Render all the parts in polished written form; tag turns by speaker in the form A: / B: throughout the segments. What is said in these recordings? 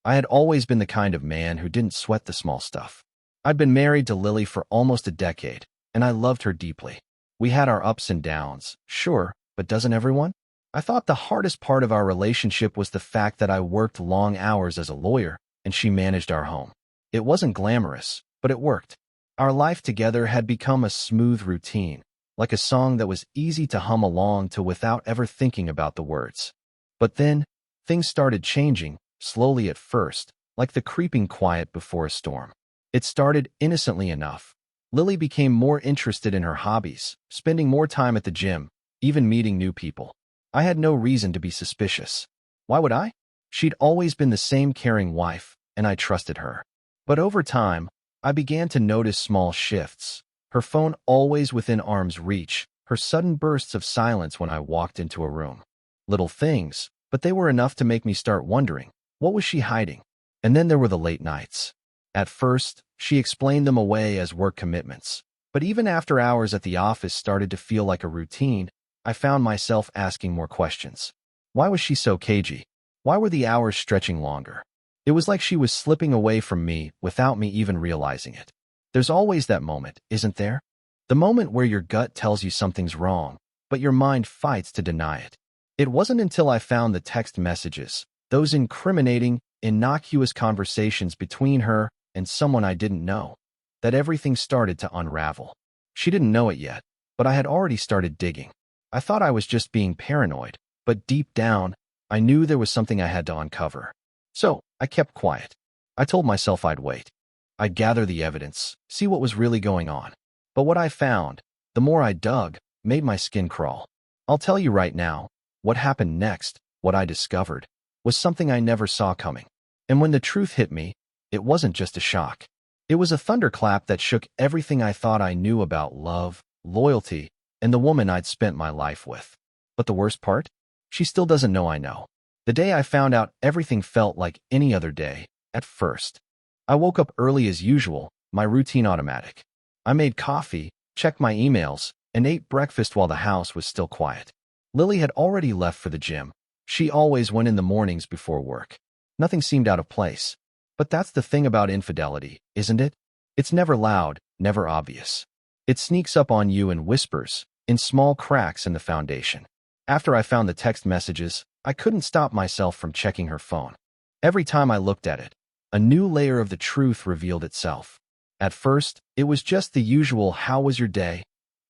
A: I had always been the kind of man who didn't sweat the small stuff. I'd been married to Lily for almost a decade, and I loved her deeply. We had our ups and downs, sure, but doesn't everyone? I thought the hardest part of our relationship was the fact that I worked long hours as a lawyer, and she managed our home. It wasn't glamorous, but it worked. Our life together had become a smooth routine, like a song that was easy to hum along to without ever thinking about the words. But then, things started changing, slowly at first, like the creeping quiet before a storm. It started innocently enough. Lily became more interested in her hobbies, spending more time at the gym, even meeting new people. I had no reason to be suspicious. Why would I? She'd always been the same caring wife, and I trusted her. But over time, I began to notice small shifts. Her phone always within arm's reach, her sudden bursts of silence when I walked into a room. Little things, but they were enough to make me start wondering, what was she hiding? And then there were the late nights. At first, she explained them away as work commitments. But even after hours at the office started to feel like a routine, I found myself asking more questions. Why was she so cagey? Why were the hours stretching longer? It was like she was slipping away from me without me even realizing it. There's always that moment, isn't there? The moment where your gut tells you something's wrong, but your mind fights to deny it. It wasn't until I found the text messages, those incriminating, innocuous conversations between her and someone I didn't know, that everything started to unravel. She didn't know it yet, but I had already started digging. I thought I was just being paranoid, but deep down, I knew there was something I had to uncover. So, I kept quiet. I told myself I'd wait. I'd gather the evidence, see what was really going on. But what I found, the more I dug, made my skin crawl. I'll tell you right now, what happened next, what I discovered, was something I never saw coming. And when the truth hit me, it wasn't just a shock. It was a thunderclap that shook everything I thought I knew about love, loyalty, and the woman I'd spent my life with. But the worst part? She still doesn't know I know. The day I found out, everything felt like any other day, at first. I woke up early as usual, my routine automatic. I made coffee, checked my emails, and ate breakfast while the house was still quiet. Lily had already left for the gym. She always went in the mornings before work. Nothing seemed out of place. But that's the thing about infidelity, isn't it? It's never loud, never obvious. It sneaks up on you in whispers, in small cracks in the foundation. After I found the text messages, I couldn't stop myself from checking her phone. Every time I looked at it, a new layer of the truth revealed itself. At first, it was just the usual "how was your day?"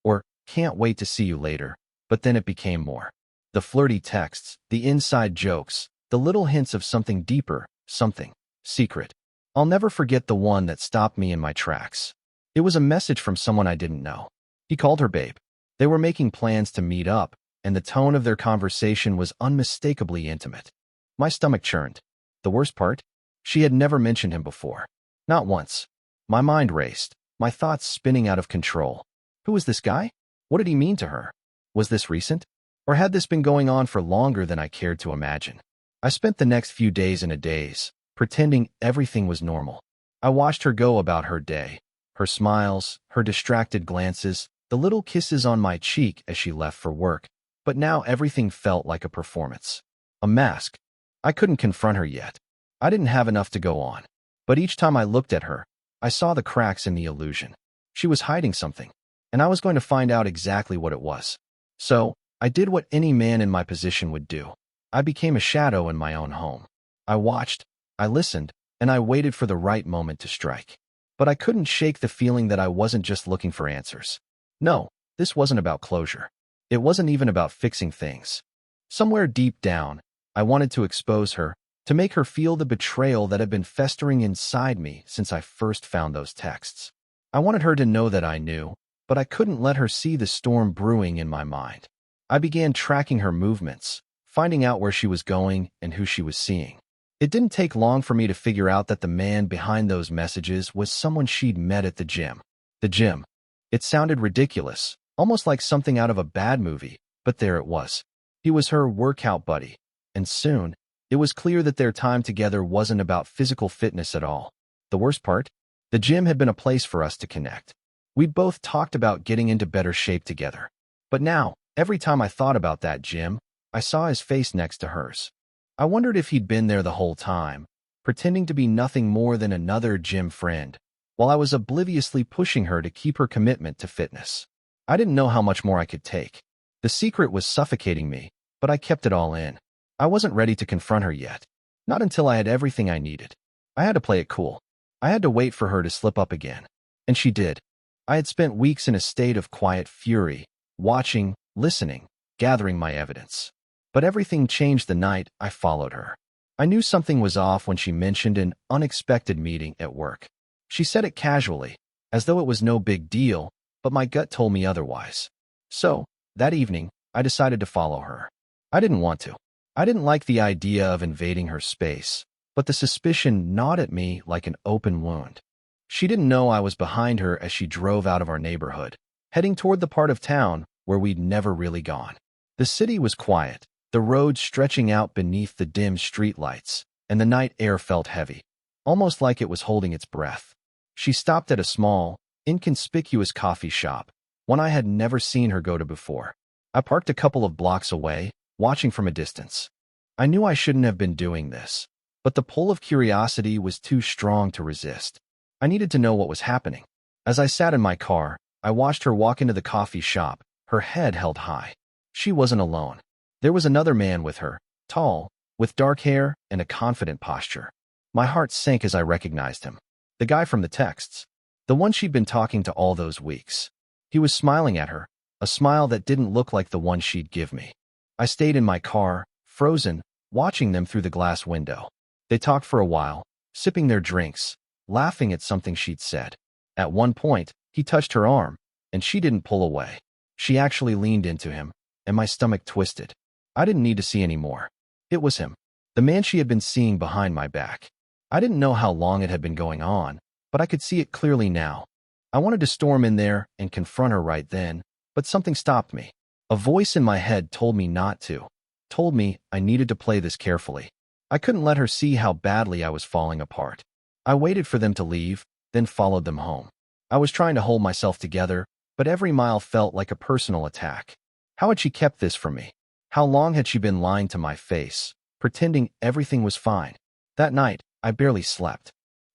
A: or "can't wait to see you later," but then it became more. The flirty texts, the inside jokes, the little hints of something deeper, something secret. I'll never forget the one that stopped me in my tracks. It was a message from someone I didn't know. He called her babe. They were making plans to meet up, and the tone of their conversation was unmistakably intimate. My stomach churned. The worst part? She had never mentioned him before. Not once. My mind raced, my thoughts spinning out of control. Who was this guy? What did he mean to her? Was this recent? Or had this been going on for longer than I cared to imagine? I spent the next few days in a daze, pretending everything was normal. I watched her go about her day, her smiles, her distracted glances, the little kisses on my cheek as she left for work. But now everything felt like a performance. A mask. I couldn't confront her yet. I didn't have enough to go on. But each time I looked at her, I saw the cracks in the illusion. She was hiding something, and I was going to find out exactly what it was. So, I did what any man in my position would do. I became a shadow in my own home. I watched, I listened, and I waited for the right moment to strike. But I couldn't shake the feeling that I wasn't just looking for answers. No, this wasn't about closure. It wasn't even about fixing things. Somewhere deep down, I wanted to expose her, to make her feel the betrayal that had been festering inside me since I first found those texts. I wanted her to know that I knew, but I couldn't let her see the storm brewing in my mind. I began tracking her movements, finding out where she was going and who she was seeing. It didn't take long for me to figure out that the man behind those messages was someone she'd met at the gym. The gym. It sounded ridiculous, almost like something out of a bad movie, but there it was. He was her workout buddy, and soon, it was clear that their time together wasn't about physical fitness at all. The worst part? The gym had been a place for us to connect. We'd both talked about getting into better shape together. But now, every time I thought about that gym, I saw his face next to hers. I wondered if he'd been there the whole time, pretending to be nothing more than another gym friend, while I was obliviously pushing her to keep her commitment to fitness. I didn't know how much more I could take. The secret was suffocating me, but I kept it all in. I wasn't ready to confront her yet. Not until I had everything I needed. I had to play it cool. I had to wait for her to slip up again. And she did. I had spent weeks in a state of quiet fury, watching, listening, gathering my evidence. But everything changed the night I followed her. I knew something was off when she mentioned an unexpected meeting at work. She said it casually, as though it was no big deal, but my gut told me otherwise. So, that evening, I decided to follow her. I didn't want to. I didn't like the idea of invading her space, but the suspicion gnawed at me like an open wound. She didn't know I was behind her as she drove out of our neighborhood, heading toward the part of town where we'd never really gone. The city was quiet, the roads stretching out beneath the dim streetlights, and the night air felt heavy, almost like it was holding its breath. She stopped at a small, inconspicuous coffee shop, one I had never seen her go to before. I parked a couple of blocks away, watching from a distance. I knew I shouldn't have been doing this, but the pull of curiosity was too strong to resist. I needed to know what was happening. As I sat in my car, I watched her walk into the coffee shop, her head held high. She wasn't alone. There was another man with her, tall, with dark hair and a confident posture. My heart sank as I recognized him. The guy from the texts. The one she'd been talking to all those weeks. He was smiling at her, a smile that didn't look like the one she'd give me. I stayed in my car, frozen, watching them through the glass window. They talked for a while, sipping their drinks, laughing at something she'd said. At one point, he touched her arm, and she didn't pull away. She actually leaned into him, and my stomach twisted. I didn't need to see any more. It was him, the man she had been seeing behind my back. I didn't know how long it had been going on, but I could see it clearly now. I wanted to storm in there and confront her right then, but something stopped me. A voice in my head told me not to, told me I needed to play this carefully. I couldn't let her see how badly I was falling apart. I waited for them to leave, then followed them home. I was trying to hold myself together, but every mile felt like a personal attack. How had she kept this from me? How long had she been lying to my face, pretending everything was fine? That night, I barely slept.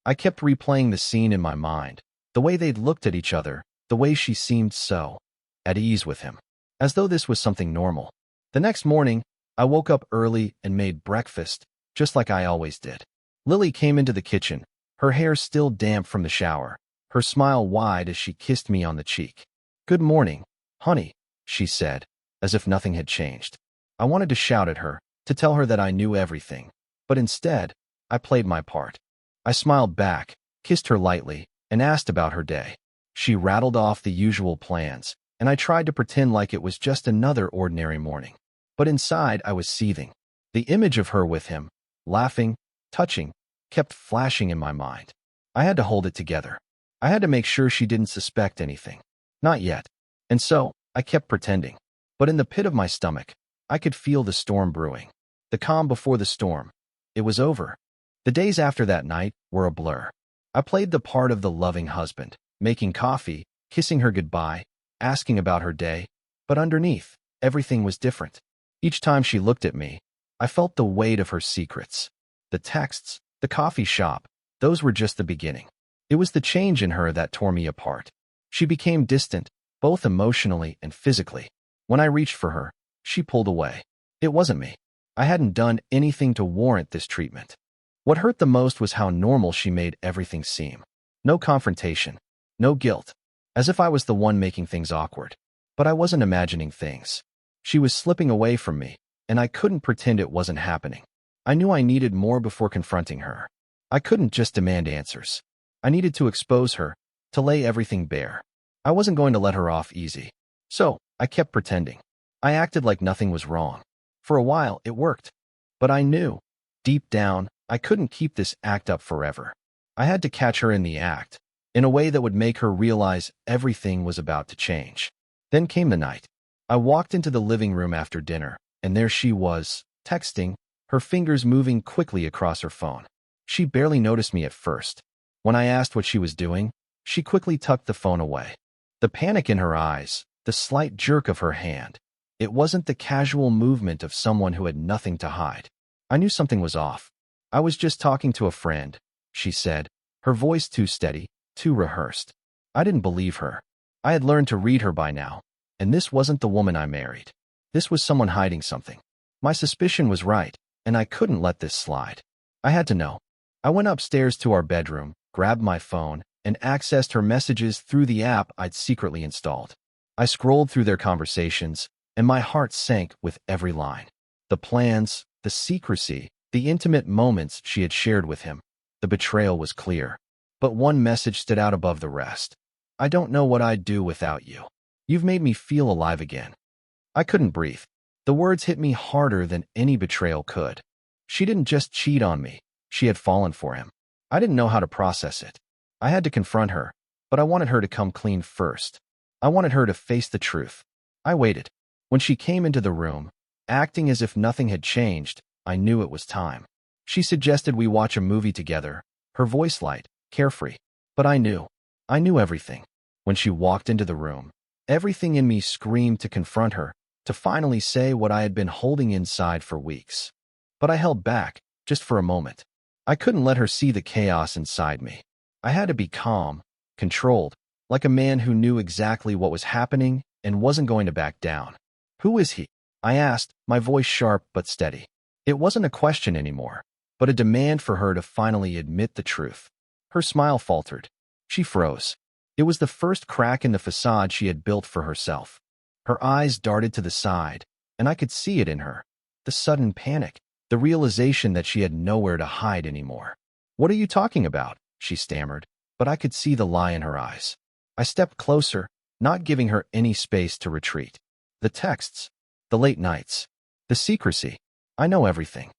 A: I kept replaying the scene in my mind, the way they'd looked at each other, the way she seemed so at ease with him, as though this was something normal. The next morning, I woke up early and made breakfast, just like I always did. Lily came into the kitchen, her hair still damp from the shower, her smile wide as she kissed me on the cheek. "Good morning, honey," she said, as if nothing had changed. I wanted to shout at her, to tell her that I knew everything, but instead, I played my part. I smiled back, kissed her lightly, and asked about her day. She rattled off the usual plans, and I tried to pretend like it was just another ordinary morning. But inside, I was seething. The image of her with him, laughing, touching, kept flashing in my mind. I had to hold it together. I had to make sure she didn't suspect anything. Not yet. And so, I kept pretending. But in the pit of my stomach, I could feel the storm brewing. The calm before the storm. It was over. The days after that night were a blur. I played the part of the loving husband, making coffee, kissing her goodbye, asking about her day, but underneath, everything was different. Each time she looked at me, I felt the weight of her secrets. The texts, the coffee shop, those were just the beginning. It was the change in her that tore me apart. She became distant, both emotionally and physically. When I reached for her, she pulled away. It wasn't me. I hadn't done anything to warrant this treatment. What hurt the most was how normal she made everything seem. No confrontation, no guilt, as if I was the one making things awkward. But I wasn't imagining things. She was slipping away from me, and I couldn't pretend it wasn't happening. I knew I needed more before confronting her. I couldn't just demand answers. I needed to expose her, to lay everything bare. I wasn't going to let her off easy. So, I kept pretending. I acted like nothing was wrong. For a while, it worked. But I knew, deep down, I couldn't keep this act up forever. I had to catch her in the act, in a way that would make her realize everything was about to change. Then came the night. I walked into the living room after dinner, and there she was, texting, her fingers moving quickly across her phone. She barely noticed me at first. When I asked what she was doing, she quickly tucked the phone away. The panic in her eyes, the slight jerk of her hand. It wasn't the casual movement of someone who had nothing to hide. I knew something was off. I was just talking to a friend, she said, her voice too steady, too rehearsed. I didn't believe her. I had learned to read her by now, and this wasn't the woman I married. This was someone hiding something. My suspicion was right, and I couldn't let this slide. I had to know. I went upstairs to our bedroom, grabbed my phone, and accessed her messages through the app I'd secretly installed. I scrolled through their conversations, and my heart sank with every line. The plans, the secrecy, the intimate moments she had shared with him. The betrayal was clear. But one message stood out above the rest. I don't know what I'd do without you. You've made me feel alive again. I couldn't breathe. The words hit me harder than any betrayal could. She didn't just cheat on me. She had fallen for him. I didn't know how to process it. I had to confront her, but I wanted her to come clean first. I wanted her to face the truth. I waited. When she came into the room, acting as if nothing had changed, I knew it was time. She suggested we watch a movie together, her voice light, carefree. But I knew everything. When she walked into the room, everything in me screamed to confront her, to finally say what I had been holding inside for weeks. But I held back, just for a moment. I couldn't let her see the chaos inside me. I had to be calm, controlled, like a man who knew exactly what was happening and wasn't going to back down. Who is he? I asked, my voice sharp but steady. It wasn't a question anymore, but a demand for her to finally admit the truth. Her smile faltered. She froze. It was the first crack in the facade she had built for herself. Her eyes darted to the side, and I could see it in her. The sudden panic, the realization that she had nowhere to hide anymore. "What are you talking about?" she stammered, but I could see the lie in her eyes. I stepped closer, not giving her any space to retreat. The texts, the late nights, the secrecy. I know everything.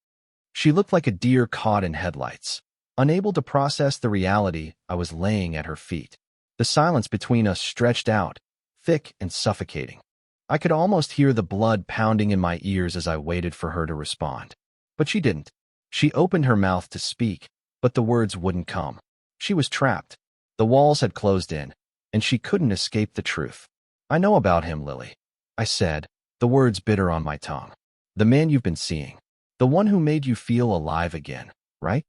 A: She looked like a deer caught in headlights, unable to process the reality I was laying at her feet. The silence between us stretched out, thick and suffocating. I could almost hear the blood pounding in my ears as I waited for her to respond. But she didn't. She opened her mouth to speak, but the words wouldn't come. She was trapped. The walls had closed in, and she couldn't escape the truth. "I know about him, Lily," I said, the words bitter on my tongue. "The man you've been seeing. The one who made you feel alive again, right?"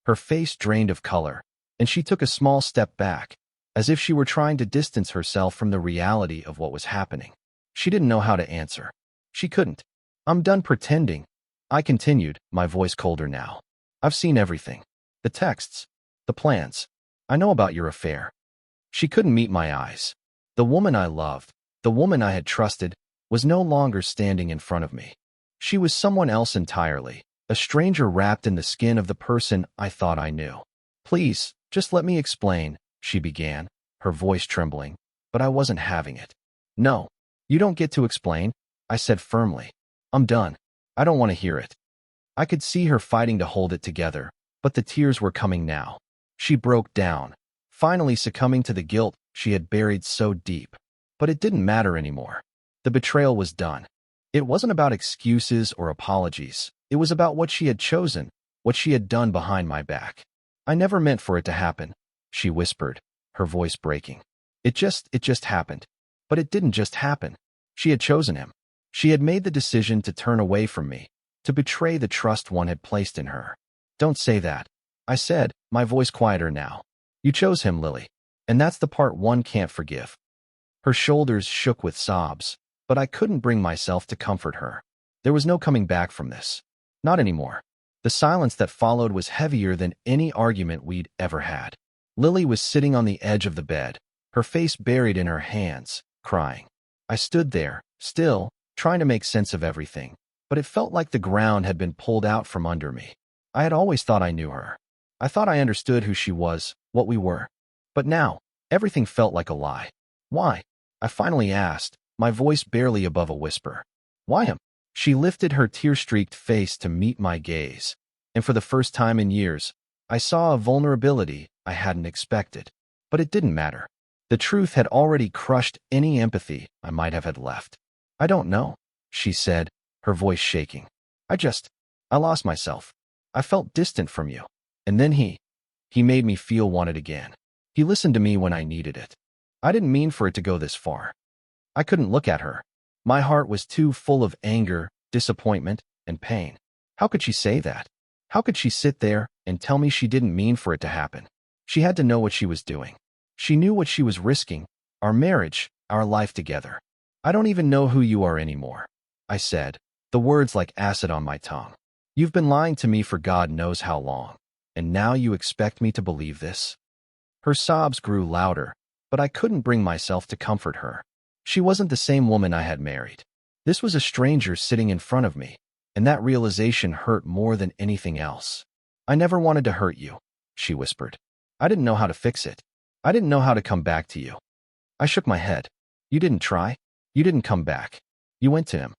A: Her face drained of color, and she took a small step back, as if she were trying to distance herself from the reality of what was happening. She didn't know how to answer. She couldn't. "I'm done pretending," I continued, my voice colder now. "I've seen everything. The texts, the plans. I know about your affair." She couldn't meet my eyes. The woman I loved, the woman I had trusted, was no longer standing in front of me. She was someone else entirely, a stranger wrapped in the skin of the person I thought I knew. "Please, just let me explain," she began, her voice trembling, but I wasn't having it. "No, you don't get to explain," I said firmly. "I'm done. I don't want to hear it." I could see her fighting to hold it together, but the tears were coming now. She broke down, finally succumbing to the guilt she had buried so deep. But it didn't matter anymore. The betrayal was done. It wasn't about excuses or apologies. It was about what she had chosen, what she had done behind my back. "I never meant for it to happen," she whispered, her voice breaking. It just happened. But it didn't just happen. She had chosen him. She had made the decision to turn away from me, to betray the trust one had placed in her. "Don't say that," I said, my voice quieter now. "You chose him, Lily, and that's the part one can't forgive." Her shoulders shook with sobs, but I couldn't bring myself to comfort her. There was no coming back from this. Not anymore. The silence that followed was heavier than any argument we'd ever had. Lily was sitting on the edge of the bed, her face buried in her hands, crying. I stood there, still, trying to make sense of everything, but it felt like the ground had been pulled out from under me. I had always thought I knew her. I thought I understood who she was, what we were. But now, everything felt like a lie. "Why?" I finally asked, my voice barely above a whisper. "Why him?" She lifted her tear-streaked face to meet my gaze, and for the first time in years, I saw a vulnerability I hadn't expected. But it didn't matter. The truth had already crushed any empathy I might have had left. "I don't know," she said, her voice shaking. I lost myself. I felt distant from you. And then he made me feel wanted again. He listened to me when I needed it. I didn't mean for it to go this far." I couldn't look at her. My heart was too full of anger, disappointment, and pain. How could she say that? How could she sit there and tell me she didn't mean for it to happen? She had to know what she was doing. She knew what she was risking, our marriage, our life together. I don't even know who you are anymore, I said, the words like acid on my tongue. You've been lying to me for God knows how long, and now you expect me to believe this? Her sobs grew louder, but I couldn't bring myself to comfort her. She wasn't the same woman I had married. This was a stranger sitting in front of me, and that realization hurt more than anything else. I never wanted to hurt you, she whispered. I didn't know how to fix it. I didn't know how to come back to you. I shook my head. You didn't try. You didn't come back. You went to him.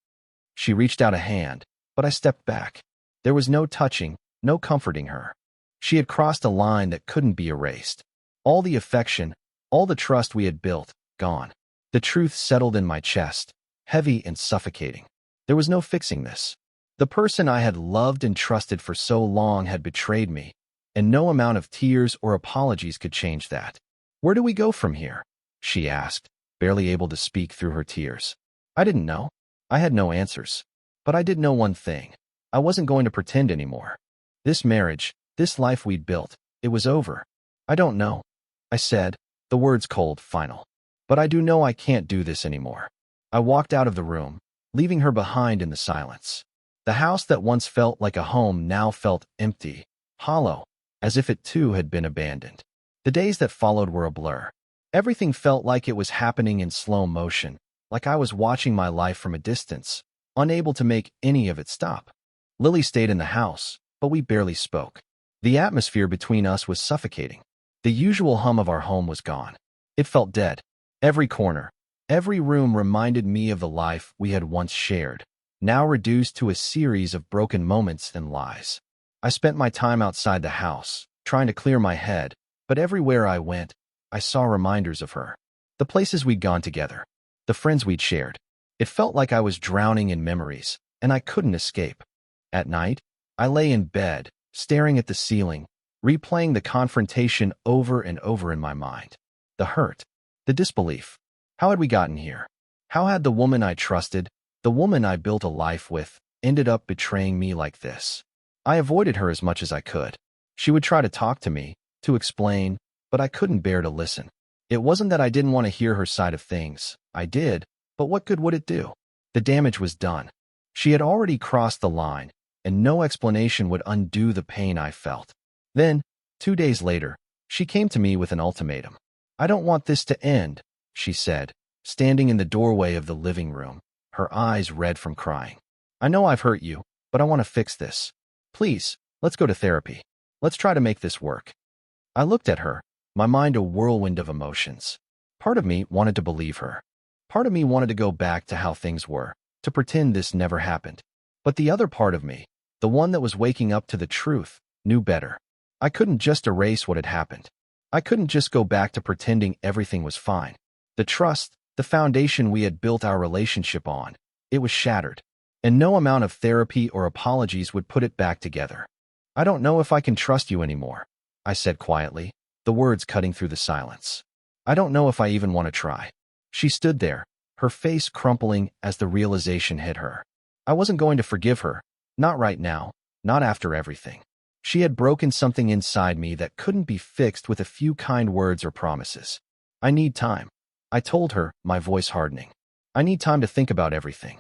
A: She reached out a hand, but I stepped back. There was no touching, no comforting her. She had crossed a line that couldn't be erased. All the affection, all the trust we had built, gone. The truth settled in my chest, heavy and suffocating. There was no fixing this. The person I had loved and trusted for so long had betrayed me, and no amount of tears or apologies could change that. Where do we go from here? She asked, barely able to speak through her tears. I didn't know. I had no answers. But I did know one thing. I wasn't going to pretend anymore. This marriage, this life we'd built, it was over. I don't know, I said, the words cold, final. But I do know I can't do this anymore. I walked out of the room, leaving her behind in the silence. The house that once felt like a home now felt empty, hollow, as if it too had been abandoned. The days that followed were a blur. Everything felt like it was happening in slow motion, like I was watching my life from a distance, unable to make any of it stop. Lily stayed in the house, but we barely spoke. The atmosphere between us was suffocating. The usual hum of our home was gone. It felt dead. Every corner, every room reminded me of the life we had once shared, now reduced to a series of broken moments and lies. I spent my time outside the house, trying to clear my head, but everywhere I went, I saw reminders of her. The places we'd gone together, the friends we'd shared. It felt like I was drowning in memories, and I couldn't escape. At night, I lay in bed, staring at the ceiling, replaying the confrontation over and over in my mind. The hurt, the disbelief. How had we gotten here? How had the woman I trusted, the woman I built a life with, ended up betraying me like this? I avoided her as much as I could. She would try to talk to me, to explain, but I couldn't bear to listen. It wasn't that I didn't want to hear her side of things. I did, but what good would it do? The damage was done. She had already crossed the line, and no explanation would undo the pain I felt. Then, 2 days later, she came to me with an ultimatum. I don't want this to end, she said, standing in the doorway of the living room, her eyes red from crying. I know I've hurt you, but I want to fix this. Please, let's go to therapy. Let's try to make this work. I looked at her, my mind a whirlwind of emotions. Part of me wanted to believe her. Part of me wanted to go back to how things were, to pretend this never happened. But the other part of me, the one that was waking up to the truth, knew better. I couldn't just erase what had happened. I couldn't just go back to pretending everything was fine. The trust, the foundation we had built our relationship on, it was shattered. And no amount of therapy or apologies would put it back together. I don't know if I can trust you anymore, I said quietly, the words cutting through the silence. I don't know if I even want to try. She stood there, her face crumpling as the realization hit her. I wasn't going to forgive her, not right now, not after everything. She had broken something inside me that couldn't be fixed with a few kind words or promises. I need time, I told her, my voice hardening. I need time to think about everything.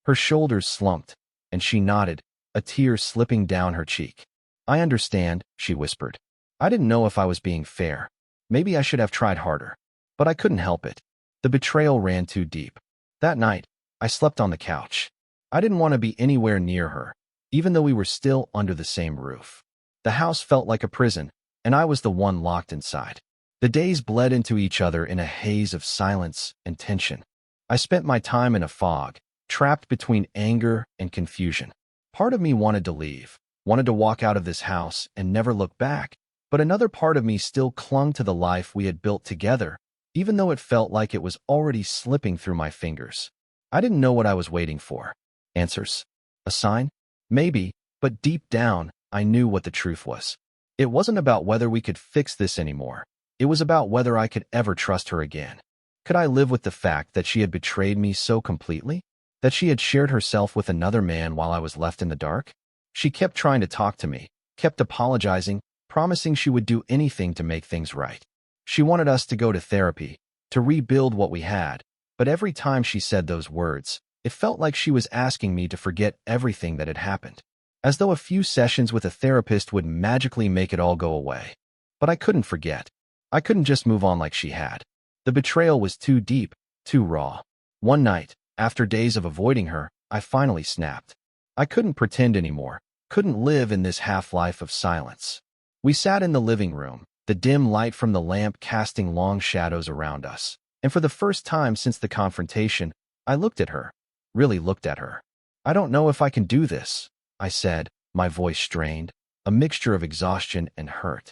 A: Her shoulders slumped, and she nodded, a tear slipping down her cheek. I understand, she whispered. I didn't know if I was being fair. Maybe I should have tried harder. But I couldn't help it. The betrayal ran too deep. That night, I slept on the couch. I didn't want to be anywhere near her, even though we were still under the same roof. The house felt like a prison, and I was the one locked inside. The days bled into each other in a haze of silence and tension. I spent my time in a fog, trapped between anger and confusion. Part of me wanted to leave, wanted to walk out of this house and never look back, but another part of me still clung to the life we had built together, even though it felt like it was already slipping through my fingers. I didn't know what I was waiting for. Answers? A sign? Maybe, but deep down, I knew what the truth was. It wasn't about whether we could fix this anymore. It was about whether I could ever trust her again. Could I live with the fact that she had betrayed me so completely? That she had shared herself with another man while I was left in the dark? She kept trying to talk to me, kept apologizing, promising she would do anything to make things right. She wanted us to go to therapy, to rebuild what we had, but every time she said those words, it felt like she was asking me to forget everything that had happened, as though a few sessions with a therapist would magically make it all go away. But I couldn't forget. I couldn't just move on like she had. The betrayal was too deep, too raw. One night, after days of avoiding her, I finally snapped. I couldn't pretend anymore, couldn't live in this half-life of silence. We sat in the living room, the dim light from the lamp casting long shadows around us. And for the first time since the confrontation, I looked at her, really looked at her. "I don't know if I can do this," I said, my voice strained, a mixture of exhaustion and hurt.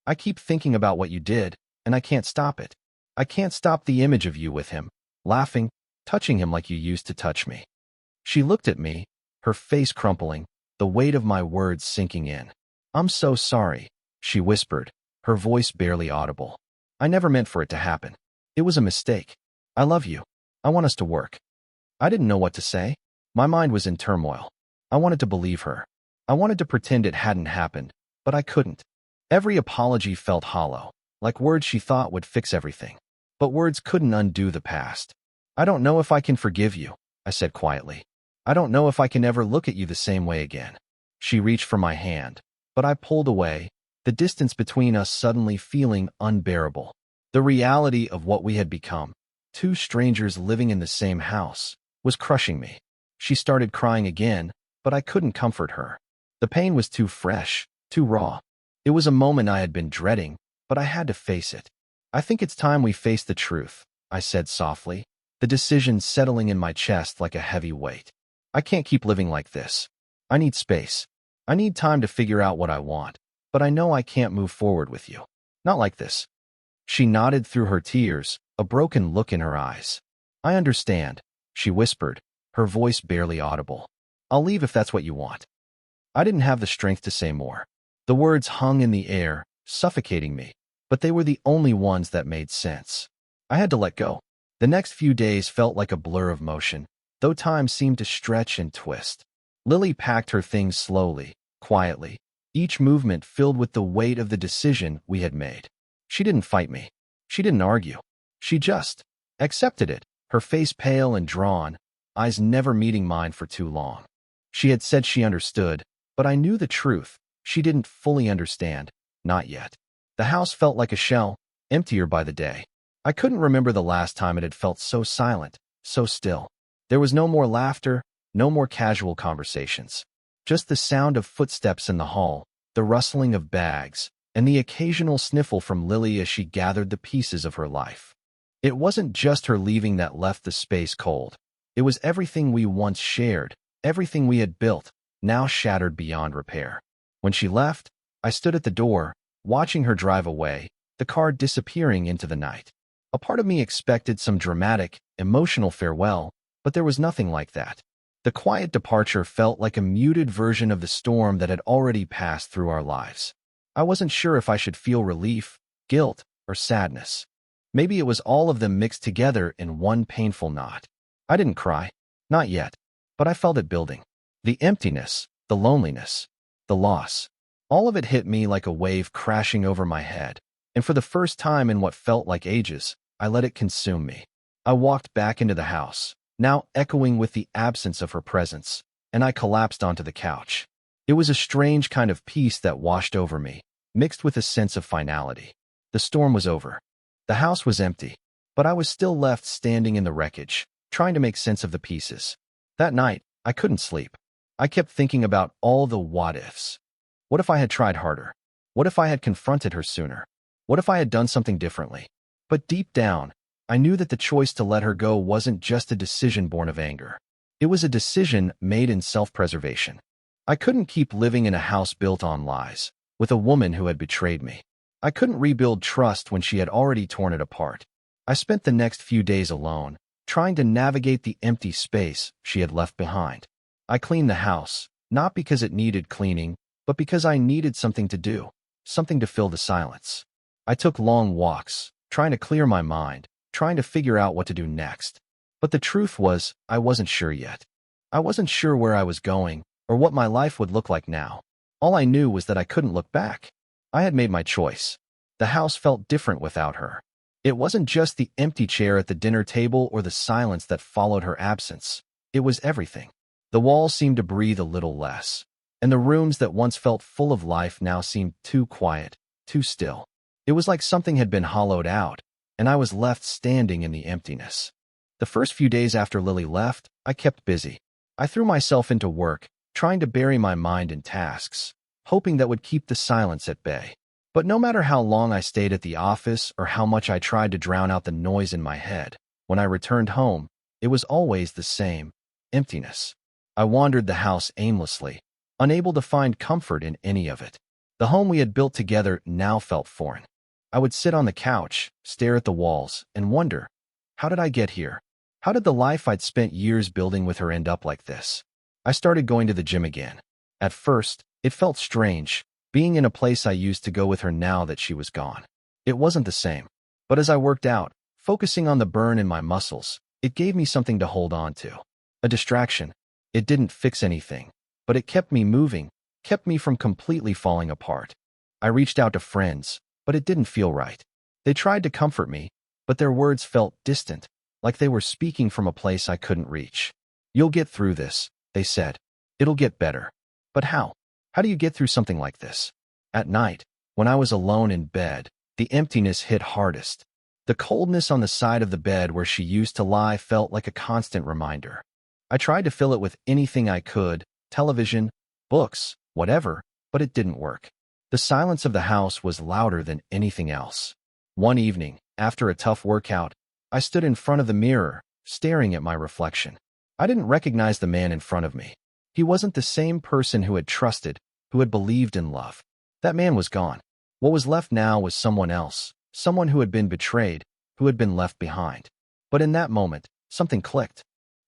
A: "I keep thinking about what you did, and I can't stop it. I can't stop the image of you with him, laughing, touching him like you used to touch me." She looked at me, her face crumpling, the weight of my words sinking in. "I'm so sorry," she whispered, her voice barely audible. "I never meant for it to happen. It was a mistake. I love you. I want us to work." I didn't know what to say. My mind was in turmoil. I wanted to believe her. I wanted to pretend it hadn't happened, but I couldn't. Every apology felt hollow, like words she thought would fix everything. But words couldn't undo the past. "I don't know if I can forgive you," I said quietly. "I don't know if I can ever look at you the same way again." She reached for my hand, but I pulled away, the distance between us suddenly feeling unbearable. The reality of what we had become, two strangers living in the same house, was crushing me. She started crying again, but I couldn't comfort her. The pain was too fresh, too raw. It was a moment I had been dreading, but I had to face it. "I think it's time we face the truth," I said softly, the decision settling in my chest like a heavy weight. "I can't keep living like this. I need space. I need time to figure out what I want, but I know I can't move forward with you. Not like this." She nodded through her tears, a broken look in her eyes. "I understand," she whispered, her voice barely audible. "I'll leave if that's what you want." I didn't have the strength to say more. The words hung in the air, suffocating me, but they were the only ones that made sense. I had to let go. The next few days felt like a blur of motion, though time seemed to stretch and twist. Lily packed her things slowly, quietly, each movement filled with the weight of the decision we had made. She didn't fight me. She didn't argue. She just accepted it, her face pale and drawn, eyes never meeting mine for too long. She had said she understood, but I knew the truth. She didn't fully understand, not yet. The house felt like a shell, emptier by the day. I couldn't remember the last time it had felt so silent, so still. There was no more laughter, no more casual conversations. Just the sound of footsteps in the hall, the rustling of bags, and the occasional sniffle from Lily as she gathered the pieces of her life. It wasn't just her leaving that left the space cold. It was everything we once shared, everything we had built, now shattered beyond repair. When she left, I stood at the door, watching her drive away, the car disappearing into the night. A part of me expected some dramatic, emotional farewell, but there was nothing like that. The quiet departure felt like a muted version of the storm that had already passed through our lives. I wasn't sure if I should feel relief, guilt, or sadness. Maybe it was all of them mixed together in one painful knot. I didn't cry, not yet, but I felt it building. The emptiness, the loneliness, the loss. All of it hit me like a wave crashing over my head, and for the first time in what felt like ages, I let it consume me. I walked back into the house, now echoing with the absence of her presence, and I collapsed onto the couch. It was a strange kind of peace that washed over me, mixed with a sense of finality. The storm was over. The house was empty, but I was still left standing in the wreckage, trying to make sense of the pieces. That night, I couldn't sleep. I kept thinking about all the what-ifs. What if I had tried harder? What if I had confronted her sooner? What if I had done something differently? But deep down, I knew that the choice to let her go wasn't just a decision born of anger. It was a decision made in self-preservation. I couldn't keep living in a house built on lies, with a woman who had betrayed me. I couldn't rebuild trust when she had already torn it apart. I spent the next few days alone, trying to navigate the empty space she had left behind. I cleaned the house, not because it needed cleaning, but because I needed something to do, something to fill the silence. I took long walks, trying to clear my mind, trying to figure out what to do next. But the truth was, I wasn't sure yet. I wasn't sure where I was going, or what my life would look like now. All I knew was that I couldn't look back. I had made my choice. The house felt different without her. It wasn't just the empty chair at the dinner table or the silence that followed her absence. It was everything. The walls seemed to breathe a little less, and the rooms that once felt full of life now seemed too quiet, too still. It was like something had been hollowed out, and I was left standing in the emptiness. The first few days after Lily left, I kept busy. I threw myself into work, trying to bury my mind in tasks, hoping that would keep the silence at bay. But no matter how long I stayed at the office or how much I tried to drown out the noise in my head, when I returned home, it was always the same: emptiness. I wandered the house aimlessly, unable to find comfort in any of it. The home we had built together now felt foreign. I would sit on the couch, stare at the walls, and wonder, how did I get here? How did the life I'd spent years building with her end up like this? I started going to the gym again. At first, it felt strange, being in a place I used to go with her now that she was gone. It wasn't the same. But as I worked out, focusing on the burn in my muscles, it gave me something to hold on to. A distraction. It didn't fix anything, but it kept me moving, kept me from completely falling apart. I reached out to friends, but it didn't feel right. They tried to comfort me, but their words felt distant, like they were speaking from a place I couldn't reach. "You'll get through this," they said. "It'll get better." But how? How do you get through something like this? At night, when I was alone in bed, the emptiness hit hardest. The coldness on the side of the bed where she used to lie felt like a constant reminder. I tried to fill it with anything I could: television, books, whatever, but it didn't work. The silence of the house was louder than anything else. One evening, after a tough workout, I stood in front of the mirror, staring at my reflection. I didn't recognize the man in front of me. He wasn't the same person who had trusted, who had believed in love. That man was gone. What was left now was someone else, someone who had been betrayed, who had been left behind. But in that moment, something clicked.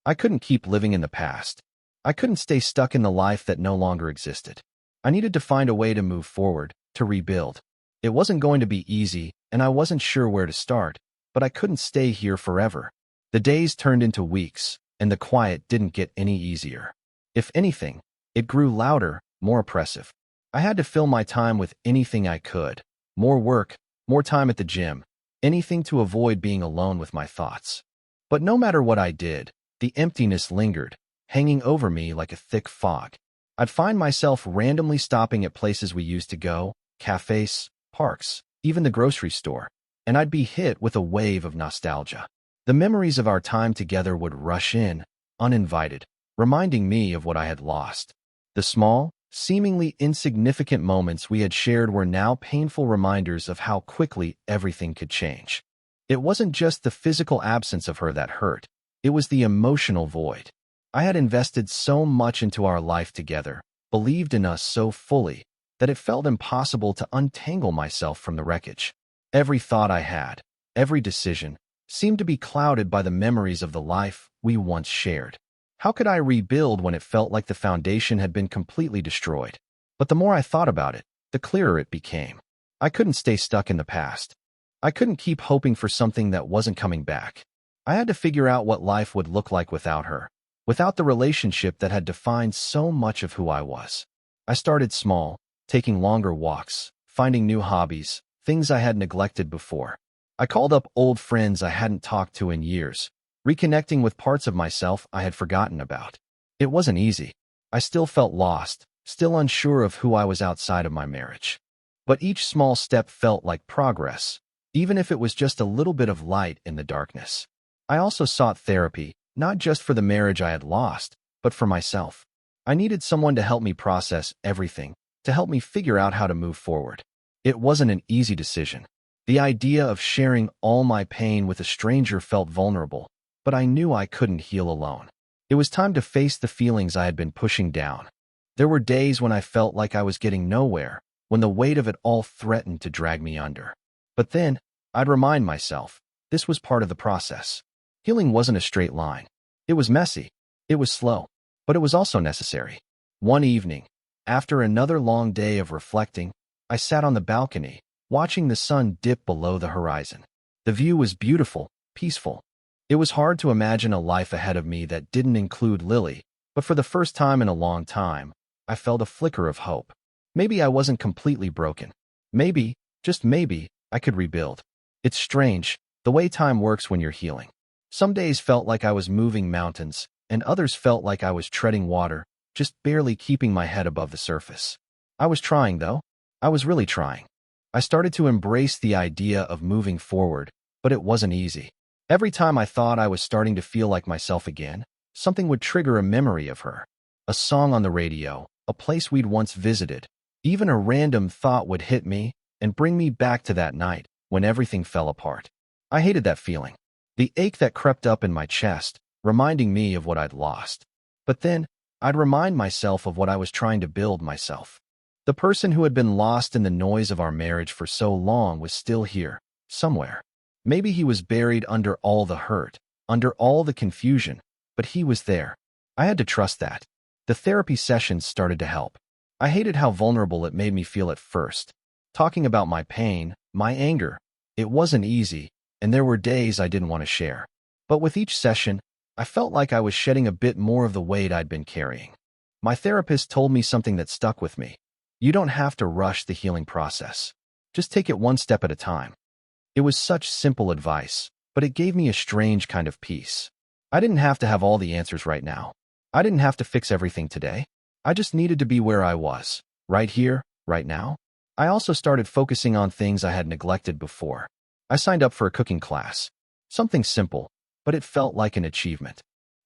A: I couldn't keep living in the past. I couldn't stay stuck in the life that no longer existed. I needed to find a way to move forward, to rebuild. It wasn't going to be easy, and I wasn't sure where to start, but I couldn't stay here forever. The days turned into weeks, and the quiet didn't get any easier. If anything, it grew louder, more oppressive. I had to fill my time with anything I could: more work, more time at the gym, anything to avoid being alone with my thoughts. But no matter what I did, the emptiness lingered, hanging over me like a thick fog. I'd find myself randomly stopping at places we used to go: cafes, parks, even the grocery store, and I'd be hit with a wave of nostalgia. The memories of our time together would rush in, uninvited, reminding me of what I had lost. The small, seemingly insignificant moments we had shared were now painful reminders of how quickly everything could change. It wasn't just the physical absence of her that hurt. It was the emotional void. I had invested so much into our life together, believed in us so fully, that it felt impossible to untangle myself from the wreckage. Every thought I had, every decision, seemed to be clouded by the memories of the life we once shared. How could I rebuild when it felt like the foundation had been completely destroyed? But the more I thought about it, the clearer it became. I couldn't stay stuck in the past. I couldn't keep hoping for something that wasn't coming back. I had to figure out what life would look like without her, without the relationship that had defined so much of who I was. I started small, taking longer walks, finding new hobbies, things I had neglected before. I called up old friends I hadn't talked to in years, reconnecting with parts of myself I had forgotten about. It wasn't easy. I still felt lost, still unsure of who I was outside of my marriage. But each small step felt like progress, even if it was just a little bit of light in the darkness. I also sought therapy, not just for the marriage I had lost, but for myself. I needed someone to help me process everything, to help me figure out how to move forward. It wasn't an easy decision. The idea of sharing all my pain with a stranger felt vulnerable, but I knew I couldn't heal alone. It was time to face the feelings I had been pushing down. There were days when I felt like I was getting nowhere, when the weight of it all threatened to drag me under. But then, I'd remind myself, this was part of the process. Healing wasn't a straight line. It was messy. It was slow. But it was also necessary. One evening, after another long day of reflecting, I sat on the balcony, watching the sun dip below the horizon. The view was beautiful, peaceful. It was hard to imagine a life ahead of me that didn't include Lily, But for the first time in a long time, I felt a flicker of hope. Maybe I wasn't completely broken. Maybe, just maybe, I could rebuild. It's strange, the way time works when you're healing. Some days felt like I was moving mountains, and others felt like I was treading water, just barely keeping my head above the surface. I was trying, though. I was really trying. I started to embrace the idea of moving forward, but it wasn't easy. Every time I thought I was starting to feel like myself again, something would trigger a memory of her. A song on the radio, a place we'd once visited. Even a random thought would hit me and bring me back to that night when everything fell apart. I hated that feeling. The ache that crept up in my chest, reminding me of what I'd lost. But then, I'd remind myself of what I was trying to build myself. The person who had been lost in the noise of our marriage for so long was still here, somewhere. Maybe he was buried under all the hurt, under all the confusion, but he was there. I had to trust that. The therapy sessions started to help. I hated how vulnerable it made me feel at first. Talking about my pain, my anger, it wasn't easy, and there were days I didn't want to share. But with each session, I felt like I was shedding a bit more of the weight I'd been carrying. My therapist told me something that stuck with me. You don't have to rush the healing process. Just take it one step at a time. It was such simple advice, but it gave me a strange kind of peace. I didn't have to have all the answers right now. I didn't have to fix everything today. I just needed to be where I was, right here, right now. I also started focusing on things I had neglected before. I signed up for a cooking class. Something simple, but it felt like an achievement.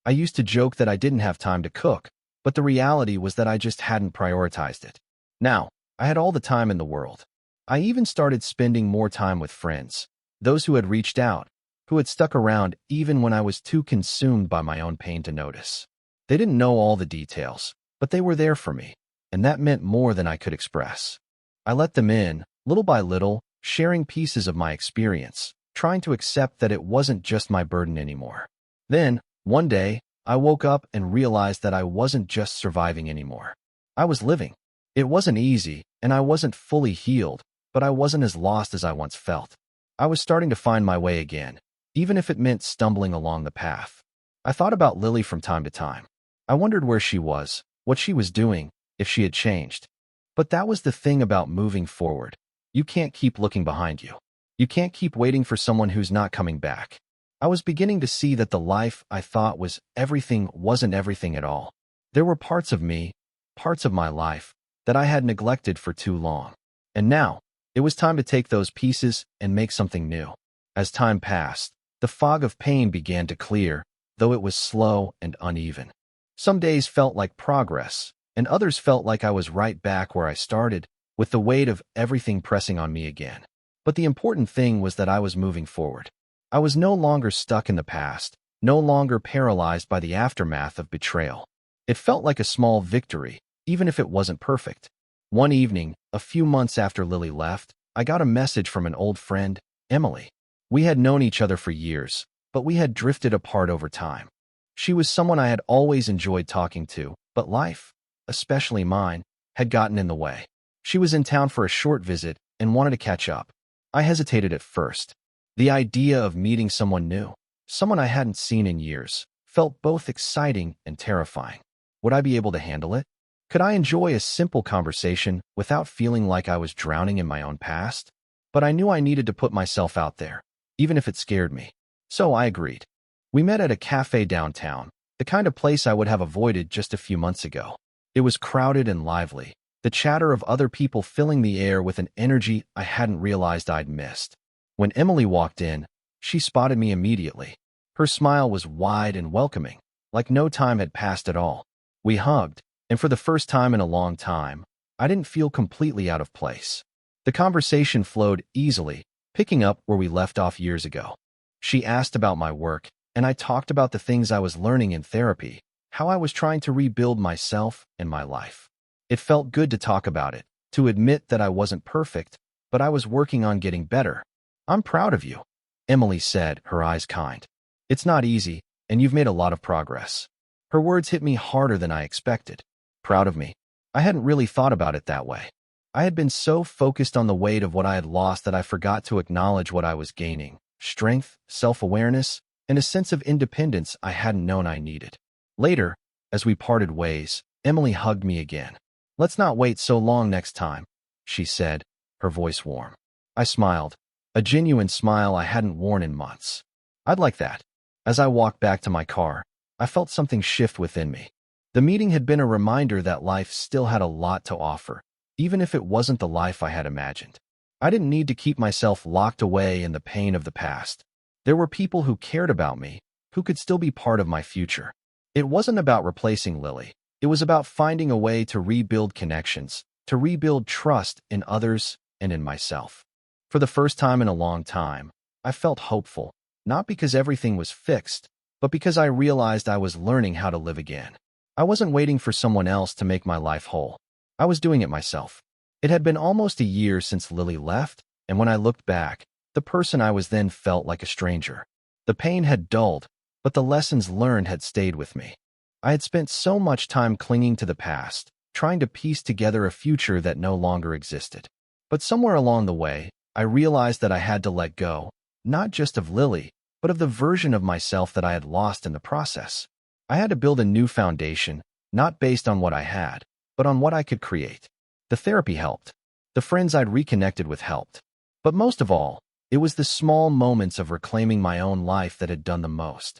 A: I used to joke that I didn't have time to cook, but the reality was that I just hadn't prioritized it. Now, I had all the time in the world. I even started spending more time with friends, those who had reached out, who had stuck around even when I was too consumed by my own pain to notice. They didn't know all the details, but they were there for me, and that meant more than I could express. I let them in, little by little, sharing pieces of my experience, trying to accept that it wasn't just my burden anymore. Then, one day, I woke up and realized that I wasn't just surviving anymore. I was living. It wasn't easy, and I wasn't fully healed, but I wasn't as lost as I once felt. I was starting to find my way again, even if it meant stumbling along the path. I thought about Lily from time to time. I wondered where she was, what she was doing, if she had changed. But that was the thing about moving forward. You can't keep looking behind you. You can't keep waiting for someone who's not coming back. I was beginning to see that the life I thought was everything wasn't everything at all. There were parts of me, parts of my life, that I had neglected for too long. And now, it was time to take those pieces and make something new. As time passed, the fog of pain began to clear, though it was slow and uneven. Some days felt like progress, and others felt like I was right back where I started, with the weight of everything pressing on me again. But the important thing was that I was moving forward. I was no longer stuck in the past, no longer paralyzed by the aftermath of betrayal. It felt like a small victory, even if it wasn't perfect. One evening, a few months after Lily left, I got a message from an old friend, Emily. We had known each other for years, but we had drifted apart over time. She was someone I had always enjoyed talking to, but life, especially mine, had gotten in the way. She was in town for a short visit and wanted to catch up. I hesitated at first. The idea of meeting someone new, someone I hadn't seen in years, felt both exciting and terrifying. Would I be able to handle it? Could I enjoy a simple conversation without feeling like I was drowning in my own past? But I knew I needed to put myself out there, even if it scared me. So I agreed. We met at a cafe downtown, the kind of place I would have avoided just a few months ago. It was crowded and lively, the chatter of other people filling the air with an energy I hadn't realized I'd missed. When Emily walked in, she spotted me immediately. Her smile was wide and welcoming, like no time had passed at all. We hugged, and for the first time in a long time, I didn't feel completely out of place. The conversation flowed easily, picking up where we left off years ago. She asked about my work, and I talked about the things I was learning in therapy, how I was trying to rebuild myself and my life. It felt good to talk about it, to admit that I wasn't perfect, but I was working on getting better. I'm proud of you, Emily said, her eyes kind. It's not easy, and you've made a lot of progress. Her words hit me harder than I expected. Proud of me? I hadn't really thought about it that way. I had been so focused on the weight of what I had lost that I forgot to acknowledge what I was gaining: strength, self-awareness, and a sense of independence I hadn't known I needed. Later, As we parted ways, Emily hugged me again. "Let's not wait so long next time," she said, her voice warm. I smiled, a genuine smile I hadn't worn in months. "I'd like that." As I walked back to my car, I felt something shift within me. The meeting had been a reminder that life still had a lot to offer, even if it wasn't the life I had imagined. I didn't need to keep myself locked away in the pain of the past. There were people who cared about me, who could still be part of my future. It wasn't about replacing Lily. It was about finding a way to rebuild connections, to rebuild trust in others and in myself. For the first time in a long time, I felt hopeful, not because everything was fixed, but because I realized I was learning how to live again. I wasn't waiting for someone else to make my life whole. I was doing it myself. It had been almost a year since Lily left, and when I looked back, the person I was then felt like a stranger. The pain had dulled, but the lessons learned had stayed with me. I had spent so much time clinging to the past, trying to piece together a future that no longer existed. But somewhere along the way, I realized that I had to let go, not just of Lily, but of the version of myself that I had lost in the process. I had to build a new foundation, not based on what I had, but on what I could create. The therapy helped. The friends I'd reconnected with helped. But most of all, it was the small moments of reclaiming my own life that had done the most.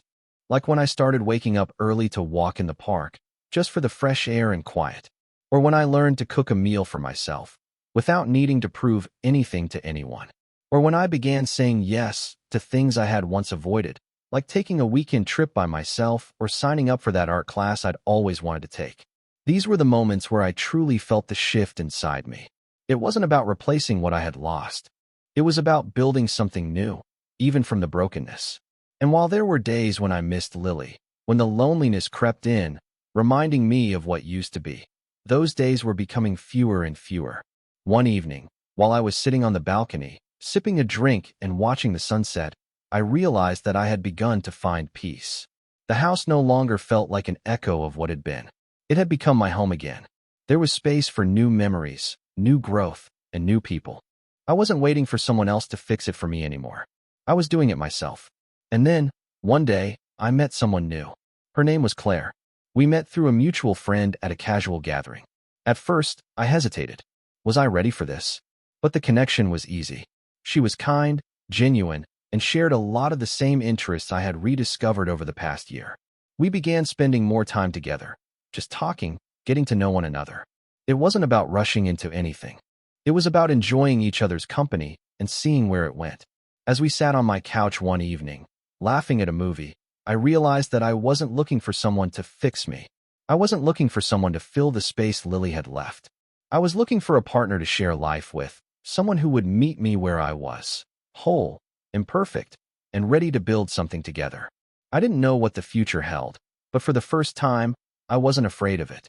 A: Like when I started waking up early to walk in the park, just for the fresh air and quiet. Or when I learned to cook a meal for myself, without needing to prove anything to anyone. Or when I began saying yes to things I had once avoided, like taking a weekend trip by myself or signing up for that art class I'd always wanted to take. These were the moments where I truly felt the shift inside me. It wasn't about replacing what I had lost. It was about building something new, even from the brokenness. And while there were days when I missed Lily, when the loneliness crept in, reminding me of what used to be, those days were becoming fewer and fewer. One evening, while I was sitting on the balcony, sipping a drink and watching the sunset, I realized that I had begun to find peace. The house no longer felt like an echo of what had been. It had become my home again. There was space for new memories, new growth, and new people. I wasn't waiting for someone else to fix it for me anymore. I was doing it myself. And then, one day, I met someone new. Her name was Claire. We met through a mutual friend at a casual gathering. At first, I hesitated. Was I ready for this? But the connection was easy. She was kind, genuine, and shared a lot of the same interests I had rediscovered over the past year. We began spending more time together, just talking, getting to know one another. It wasn't about rushing into anything. It was about enjoying each other's company and seeing where it went. As we sat on my couch one evening, laughing at a movie, I realized that I wasn't looking for someone to fix me. I wasn't looking for someone to fill the space Lily had left. I was looking for a partner to share life with, someone who would meet me where I was, whole, imperfect, and ready to build something together. I didn't know what the future held, but for the first time, I wasn't afraid of it.